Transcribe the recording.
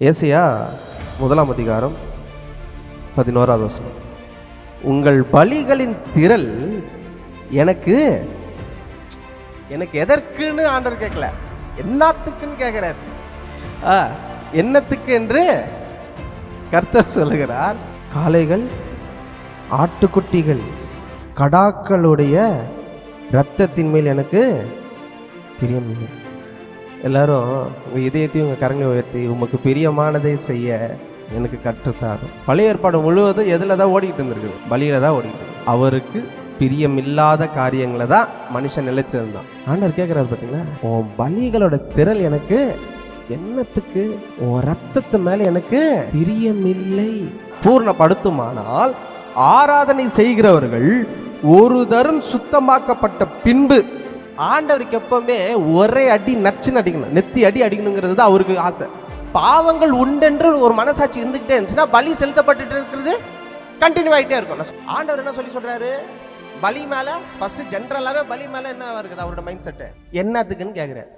ஏசாயா 1 அதிகாரம் 11வது வசனம். உங்கள் பலிகளின் திரள் எனக்கு எதற்குன்னு ஆண்டவர் கேட்கல, என்னத்துக்குன்னு கேட்கிறார். என்னத்துக்கு என்று கர்த்தர் சொல்லுகிறார். காளைகள், ஆட்டுக்குட்டிகள், கடாக்களுடைய இரத்தத்தின் மேல் எனக்கு பிரியமில்லை. எல்லாரும் உங்கள் இதயத்தையும் உங்கள் கரங்களை உயர்த்தி உமக்கு பிரியமானதை செய்ய எனக்கு கற்றுத்தாரும். பழைய ஏற்பாடு முழுவதும் எதில் தான் ஓடிக்கிட்டு இருந்திருக்குது? பலியில தான் ஓடிக்கிட்டு. அவருக்கு பிரியமில்லாத காரியங்களை தான் மனுஷன் நிலைச்சிருந்தான். ஆண்டவர் கேட்குறாரு, பார்த்தீங்களா, உன் பலிகளோட திரள் எனக்கு என்னத்துக்கு? உன் ரத்தத்து மேல எனக்கு பிரியமில்லை. பூர்ணப்படுத்துமானால் ஆராதனை செய்கிறவர்கள் ஒரு தரம் சுத்தமாக்கப்பட்ட பின்பு, ஆண்டவருக்கு எப்பவுமே ஒரே அடி நச்சுன்னு அடிக்கணும், நெத்தி அடி அடிக்கணுங்கிறது தான் அவருக்கு ஆசை. பாவங்கள் உண்டென்று ஒரு மனசாட்சி இருந்துகிட்டே இருந்துச்சுன்னா பலி செலுத்தப்பட்டு இருக்கிறது கண்டினியூ ஆகிட்டே இருக்கும். ஆண்டவர் என்ன சொல்றாரு? பலி மேல ஃபர்ஸ்ட் ஜென்ரலாவே பலி மேல என்ன இருக்குது அவரோட மைண்ட் செட்டு? என்னத்துக்குன்னு கேட்கிறார்.